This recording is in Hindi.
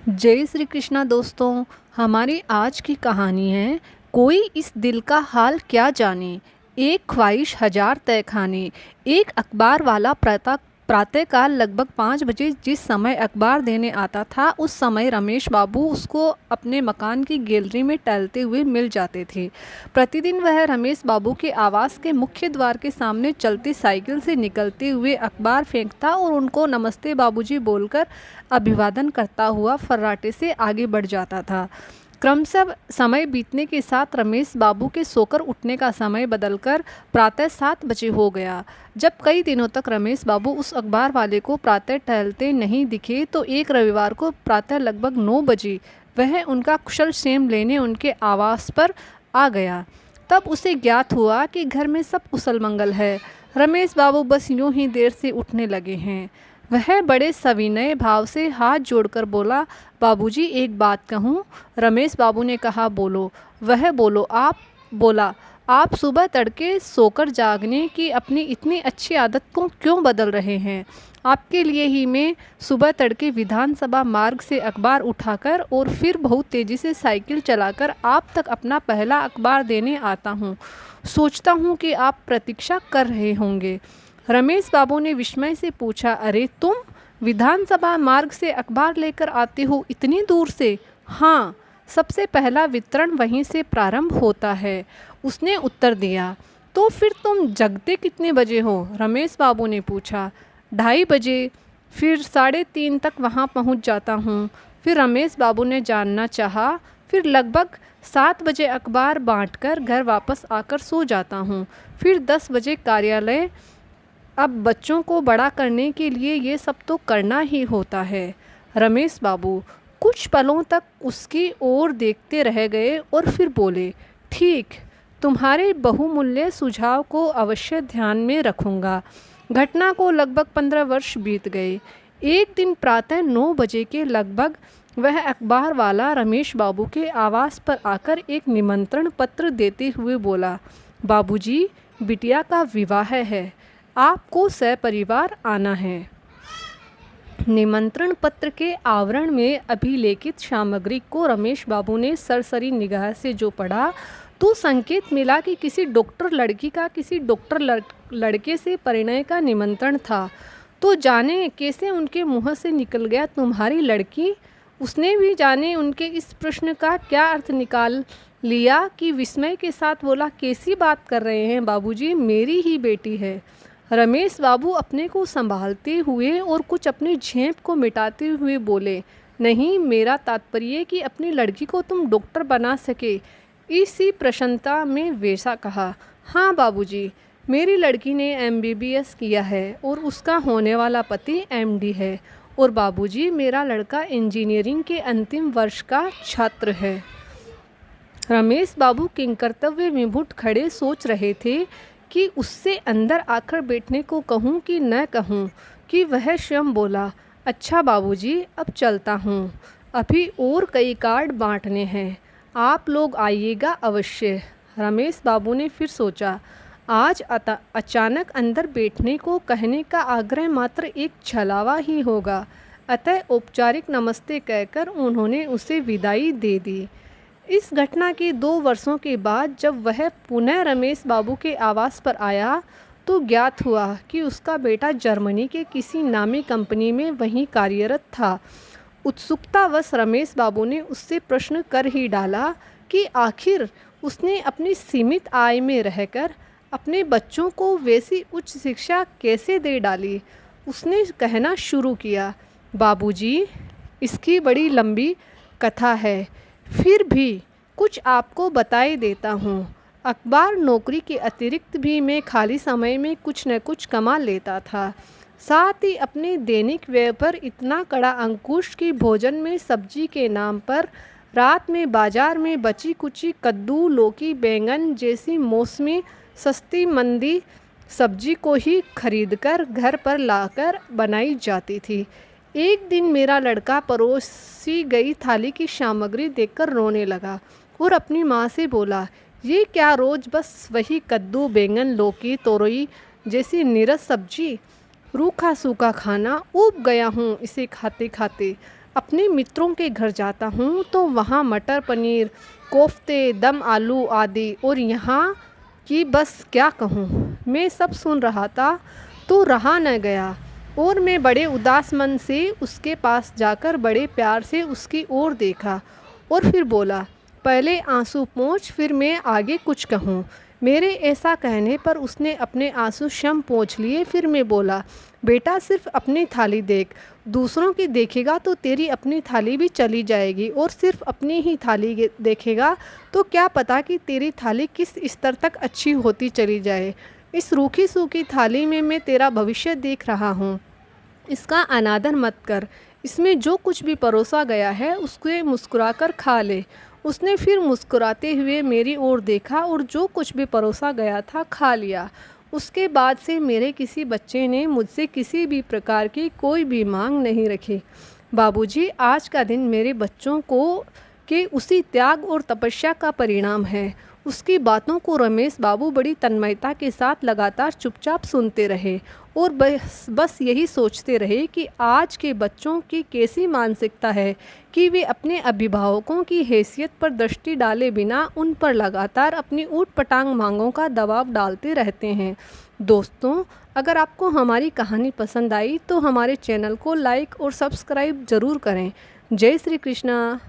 जय श्री कृष्णा दोस्तों। हमारी आज की कहानी है कोई इस दिल का हाल क्या जाने। एक ख्वाहिश हजार तहखाने। एक अखबार वाला प्रातःकाल लगभग 5 बजे जिस समय अखबार देने आता था उस समय रमेश बाबू उसको अपने मकान की गैलरी में टहलते हुए मिल जाते थे। प्रतिदिन वह रमेश बाबू के आवास के मुख्य द्वार के सामने चलती साइकिल से निकलते हुए अखबार फेंकता और उनको नमस्ते बाबूजी बोलकर अभिवादन करता हुआ फर्राटे से आगे बढ़ जाता था। क्रमशः समय बीतने के साथ रमेश बाबू के सोकर उठने का समय बदलकर प्रातः 7 बजे हो गया। जब कई दिनों तक रमेश बाबू उस अखबार वाले को प्रातः टहलते नहीं दिखे तो एक रविवार को प्रातः लगभग 9 बजे वह उनका कुशल क्षेम लेने उनके आवास पर आ गया। तब उसे ज्ञात हुआ कि घर में सब कुशल मंगल है। रमेश बाबू बस यूं ही देर से उठने लगे हैं। वह बड़े सविनय भाव से हाथ जोड़कर बोला, बाबूजी एक बात कहूँ। रमेश बाबू ने कहा, बोलो। वह बोला, आप सुबह तड़के सोकर जागने की अपनी इतनी अच्छी आदत को क्यों बदल रहे हैं? आपके लिए ही मैं सुबह तड़के विधानसभा मार्ग से अखबार उठाकर और फिर बहुत तेज़ी से साइकिल चलाकर आप तक अपना पहला अखबार देने आता हूँ। सोचता हूँ कि आप प्रतीक्षा कर रहे होंगे। रमेश बाबू ने विस्मय से पूछा, अरे तुम विधानसभा मार्ग से अखबार लेकर आते हो इतनी दूर से? हाँ, सबसे पहला वितरण वहीं से प्रारंभ होता है, उसने उत्तर दिया। तो फिर तुम जगते कितने बजे हो? रमेश बाबू ने पूछा। 2:30 बजे, फिर 3:30 तक वहाँ पहुँच जाता हूँ। फिर रमेश बाबू ने जानना चाहा। फिर लगभग 7 बजे अखबार बांटकर घर वापस आकर सो जाता हूँ। फिर 10 बजे कार्यालय। अब बच्चों को बड़ा करने के लिए ये सब तो करना ही होता है। रमेश बाबू कुछ पलों तक उसकी ओर देखते रह गए और फिर बोले, ठीक, तुम्हारे बहुमूल्य सुझाव को अवश्य ध्यान में रखूँगा। घटना को लगभग 15 वर्ष बीत गए। एक दिन प्रातः 9 बजे के लगभग वह अखबार वाला रमेश बाबू के आवास पर आकर एक निमंत्रण पत्र देते हुए बोला, बाबूजी, बिटिया का विवाह है, आपको सपरिवार आना है। निमंत्रण पत्र के आवरण में अभिलेखित सामग्री को रमेश बाबू ने सरसरी निगाह से जो पढ़ा तो संकेत मिला कि किसी डॉक्टर लड़की का किसी डॉक्टर लड़के से परिणय का निमंत्रण था। तो जाने कैसे उनके मुंह से निकल गया, तुम्हारी लड़की? उसने भी जाने उनके इस प्रश्न का क्या अर्थ निकाल लिया कि विस्मय के साथ बोला, कैसी बात कर रहे हैं बाबूजी, मेरी ही बेटी है। रमेश बाबू अपने को संभालते हुए और कुछ अपनी झेप को मिटाते हुए बोले, नहीं, मेरा तात्पर्य कि अपनी लड़की को तुम डॉक्टर बना सके, इसी प्रसन्नता में वैसा कहा। हाँ बाबूजी, मेरी लड़की ने MBBS किया है और उसका होने वाला पति MD है। और बाबूजी, मेरा लड़का इंजीनियरिंग के अंतिम वर्ष का छात्र है। रमेश बाबू किंकर्तव्य विमुख खड़े सोच रहे थे कि उससे अंदर आकर बैठने को कहूँ कि न कहूँ कि वह स्वयं बोला, अच्छा बाबूजी, अब चलता हूँ, अभी और कई कार्ड बांटने हैं, आप लोग आइएगा अवश्य। रमेश बाबू ने फिर सोचा, आज अचानक अंदर बैठने को कहने का आग्रह मात्र एक छलावा ही होगा, अतः औपचारिक नमस्ते कहकर उन्होंने उसे विदाई दे दी। इस घटना के 2 वर्षों के बाद जब वह पुनः रमेश बाबू के आवास पर आया तो ज्ञात हुआ कि उसका बेटा जर्मनी के किसी नामी कंपनी में वहीं कार्यरत था। उत्सुकतावश रमेश बाबू ने उससे प्रश्न कर ही डाला कि आखिर उसने अपनी सीमित आय में रहकर अपने बच्चों को वैसी उच्च शिक्षा कैसे दे डाली। उसने कहना शुरू किया, बाबूजी, इसकी बड़ी लंबी कथा है, फिर भी कुछ आपको बताए देता हूँ। अखबार नौकरी के अतिरिक्त भी मैं खाली समय में कुछ न कुछ कमा लेता था। साथ ही अपने दैनिक व्यय पर इतना कड़ा अंकुश कि भोजन में सब्जी के नाम पर रात में बाजार में बची कुची कद्दू, लौकी, बैंगन जैसी मौसमी सस्ती मंदी सब्जी को ही खरीदकर घर पर लाकर बनाई जाती थी। एक दिन मेरा लड़का परोसी गई थाली की सामग्री देखकर रोने लगा और अपनी माँ से बोला, ये क्या रोज़ बस वही कद्दू, बैंगन, लौकी, तोरई जैसी नीरस सब्जी, रूखा सूखा खाना, ऊब गया हूँ इसे खाते खाते। अपने मित्रों के घर जाता हूँ तो वहाँ मटर पनीर, कोफ्ते, दम आलू आदि, और यहाँ की बस क्या कहूँ। मैं सब सुन रहा था तो रहा न गया और मैं बड़े उदास मन से उसके पास जाकर बड़े प्यार से उसकी ओर देखा और फिर बोला, पहले आंसू पोंछ फिर मैं आगे कुछ कहूँ। मेरे ऐसा कहने पर उसने अपने आंसू स्वयं पोंछ लिए। फिर मैं बोला, बेटा सिर्फ अपनी थाली देख, दूसरों की देखेगा तो तेरी अपनी थाली भी चली जाएगी, और सिर्फ अपनी ही थाली देखेगा तो क्या पता कि तेरी थाली किस स्तर तक अच्छी होती चली जाए। इस रूखी सूखी थाली में मैं तेरा भविष्य देख रहा हूँ, इसका अनादर मत कर। इसमें जो कुछ भी परोसा गया है उसको मुस्कुराकर खा ले। उसने फिर मुस्कुराते हुए मेरी ओर देखा और जो कुछ भी परोसा गया था खा लिया। उसके बाद से मेरे किसी बच्चे ने मुझसे किसी भी प्रकार की कोई भी मांग नहीं रखी। बाबूजी, आज का दिन मेरे बच्चों को के उसी त्याग और तपस्या का परिणाम है। उसकी बातों को रमेश बाबू बड़ी तन्मयता के साथ लगातार चुपचाप सुनते रहे और बस यही सोचते रहे कि आज के बच्चों की कैसी मानसिकता है कि वे अपने अभिभावकों की हैसियत पर दृष्टि डाले बिना उन पर लगातार अपनी ऊट-पटांग मांगों का दबाव डालते रहते हैं। दोस्तों, अगर आपको हमारी कहानी पसंद आई तो हमारे चैनल को लाइक और सब्सक्राइब ज़रूर करें। जय श्री कृष्णा।